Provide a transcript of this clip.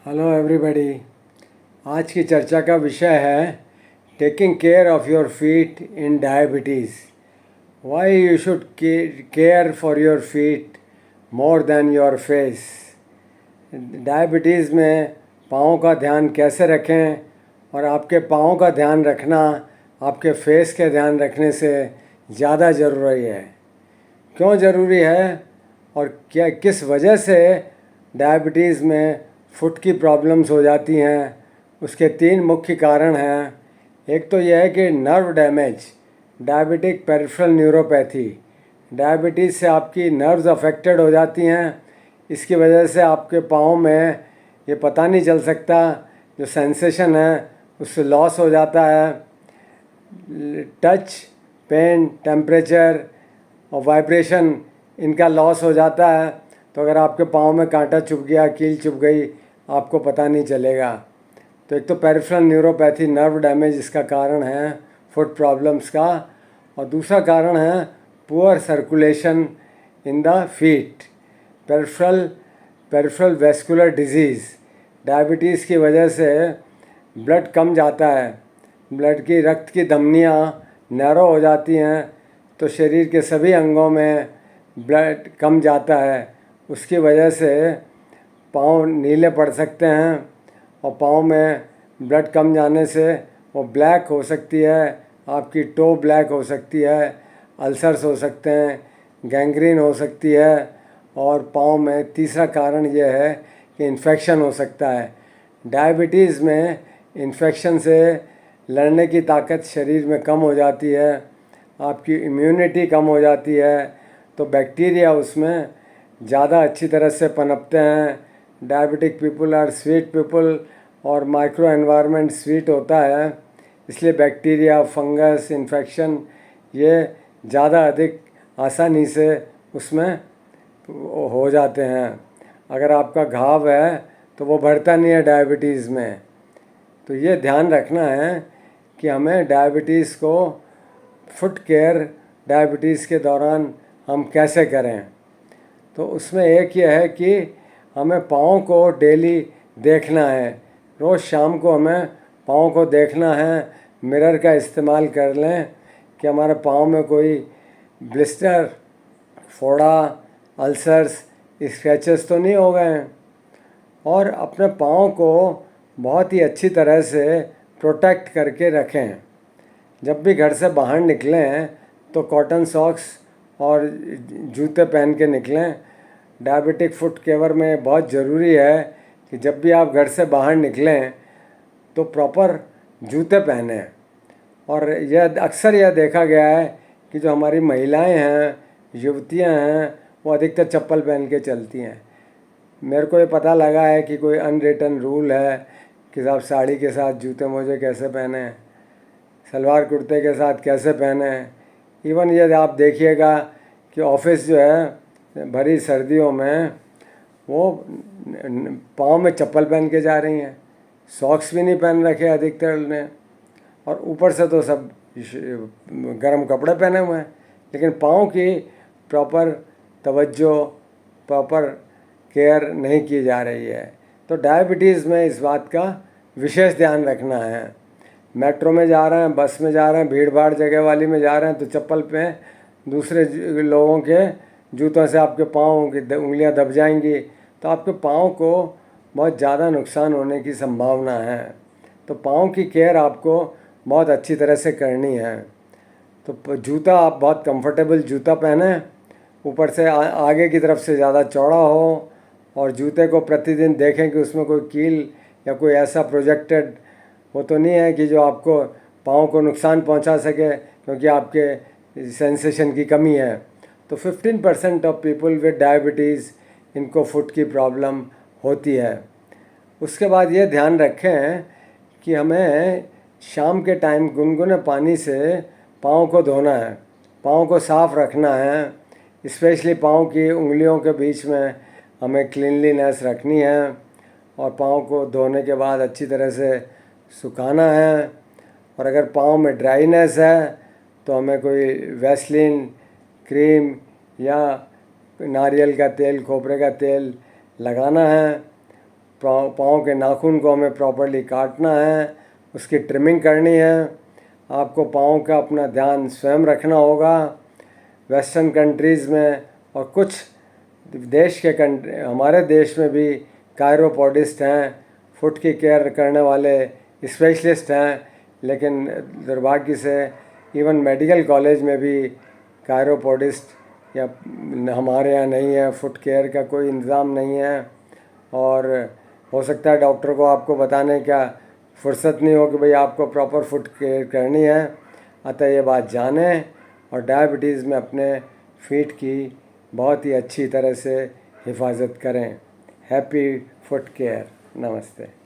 Hello everybody. आज की चर्चा का विषय है taking care of your feet in diabetes. Why you should care for your feet more than your face. Diabetes में पाँव का ध्यान कैसे रखें और आपके पाँव का ध्यान रखना आपके फेस के ध्यान रखने से ज़्यादा ज़रूरी है। क्यों ज़रूरी है और क्या किस वजह से डायबिटीज़ में फुट की प्रॉब्लम्स हो जाती हैं, उसके 3 मुख्य कारण हैं। एक तो यह है कि nerve damage, diabetic peripheral neuropathy. Diabetes से आपकी नर्व्स अफेक्टेड हो जाती हैं, इसकी वजह से आपके पाँव में ये पता नहीं चल सकता, जो सेंसेशन है उससे लॉस हो जाता है। टच, पेन, टेम्परेचर और वाइब्रेशन इनका लॉस हो जाता है। तो अगर आपके पाँव में कांटा चुभ गया, कील चुभ गई, आपको पता नहीं चलेगा। तो एक तो पेरिफेरल न्यूरोपैथी, नर्व डैमेज इसका कारण है फुट प्रॉब्लम्स का। और दूसरा कारण है poor circulation in the feet, peripheral vascular disease. Diabetes की वजह से ब्लड कम जाता है, ब्लड की रक्त की धमनियाँ नैरो हो जाती हैं, तो शरीर के सभी अंगों में ब्लड कम जाता है। उसकी वजह से पाँव नीले पड़ सकते हैं और पाँव में ब्लड कम जाने से वो ब्लैक हो सकती है, आपकी टो ब्लैक हो सकती है, अल्सर्स हो सकते हैं, गैंग्रीन हो सकती है। और पाँव में तीसरा कारण ये है कि इन्फेक्शन हो सकता है। डायबिटीज़ में इन्फेक्शन से लड़ने की ताकत शरीर में कम हो जाती है, आपकी इम्यूनिटी कम हो जाती है, तो बैक्टीरिया उसमें ज़्यादा अच्छी तरह से पनपते हैं। Diabetic people are sweet people और माइक्रो एनवायरनमेंट स्वीट होता है, इसलिए बैक्टीरिया, फंगस, इन्फेक्शन ये ज़्यादा अधिक आसानी से उसमें हो जाते हैं। अगर आपका घाव है तो वो बढ़ता नहीं है डायबिटीज़ में। तो ये ध्यान रखना है कि हमें डायबिटीज़ को फुट केयर डायबिटीज़ के दौरान हम कैसे करें। तो उसमें एक ये है कि हमें पाँव को डेली देखना है। रोज़ शाम को हमें पाँव को देखना है, मिरर का इस्तेमाल कर लें कि हमारे पाँव में कोई ब्लिस्टर, फोड़ा, अल्सर्स, स्क्रैचेस तो नहीं हो गए हैं। और अपने पाँव को बहुत ही अच्छी तरह से प्रोटेक्ट करके रखें। जब भी घर से बाहर निकलें तो कॉटन सॉक्स और जूते पहन के निकलें। डायबिटिक फुट केयर में बहुत ज़रूरी है कि जब भी आप घर से बाहर निकलें तो प्रॉपर जूते पहनें। और यह अक्सर यह देखा गया है कि जो हमारी महिलाएं हैं, युवतियां हैं, वो अधिकतर चप्पल पहन के चलती हैं। मेरे को ये पता लगा है कि कोई अनरिटन रूल है कि आप साड़ी के साथ जूते मोजे कैसे पहने, सलवार कुर्ते के साथ कैसे पहने। इवन यदि आप देखिएगा कि ऑफिस जो है भरी सर्दियों में वो पाँव में चप्पल पहन के जा रही हैं, सॉक्स भी नहीं पहन रखे अधिकतर ने, और ऊपर से तो सब गर्म कपड़े पहने हुए हैं, लेकिन पाँव की प्रॉपर तवज्जो, प्रॉपर केयर नहीं की जा रही है। तो डायबिटीज़ में इस बात का विशेष ध्यान रखना है। मेट्रो में जा रहे हैं, बस में जा रहे हैं, भीड़ भाड़ जगह वाली में जा रहे हैं, तो चप्पल पे दूसरे लोगों के जूतों से आपके पाँव की उंगलियां दब जाएंगी, तो आपके पाँव को बहुत ज़्यादा नुकसान होने की संभावना है। तो पाँव की केयर आपको बहुत अच्छी तरह से करनी है। तो जूता आप बहुत कंफर्टेबल जूता पहने, ऊपर से आगे की तरफ से ज़्यादा चौड़ा हो, और जूते को प्रतिदिन देखें कि उसमें कोई कील या कोई ऐसा प्रोजेक्टेड वो तो नहीं है कि जो आपको पाँव को नुकसान पहुंचा सके, क्योंकि आपके सेंसेशन की कमी है। तो 15% ऑफ पीपल विद डायबिटीज़ इनको फुट की प्रॉब्लम होती है। उसके बाद ये ध्यान रखें कि हमें शाम के टाइम गुनगुने पानी से पाँव को धोना है, पाँव को साफ़ रखना है। स्पेशली पाँव की उंगलियों के बीच में हमें क्लीनलीनेस रखनी है, और पाँव को धोने के बाद अच्छी तरह से सुखाना है। और अगर पाँव में ड्राइनेस है तो हमें कोई वैसलीन क्रीम या नारियल का तेल, खोपरे का तेल लगाना है। पाँव के नाखून को हमें प्रॉपर्ली काटना है, उसकी ट्रिमिंग करनी है। आपको पाँव का अपना ध्यान स्वयं रखना होगा। वेस्टर्न कंट्रीज़ में और कुछ देश के हमारे देश में भी कायरोपोडिस्ट हैं, फुट की केयर करने वाले स्पेशलिस्ट हैं, लेकिन दुर्भाग्य से इवन मेडिकल कॉलेज में भी कायरोपोडिस्ट या हमारे यहाँ नहीं है, फुट केयर का कोई इंतज़ाम नहीं है। और हो सकता है डॉक्टर को आपको बताने का फुर्सत नहीं हो कि भाई आपको प्रॉपर फुट केयर करनी है। अतः ये बात जानें और डायबिटीज़ में अपने फीट की बहुत ही अच्छी तरह से हिफाजत करें। Happy foot care. नमस्ते।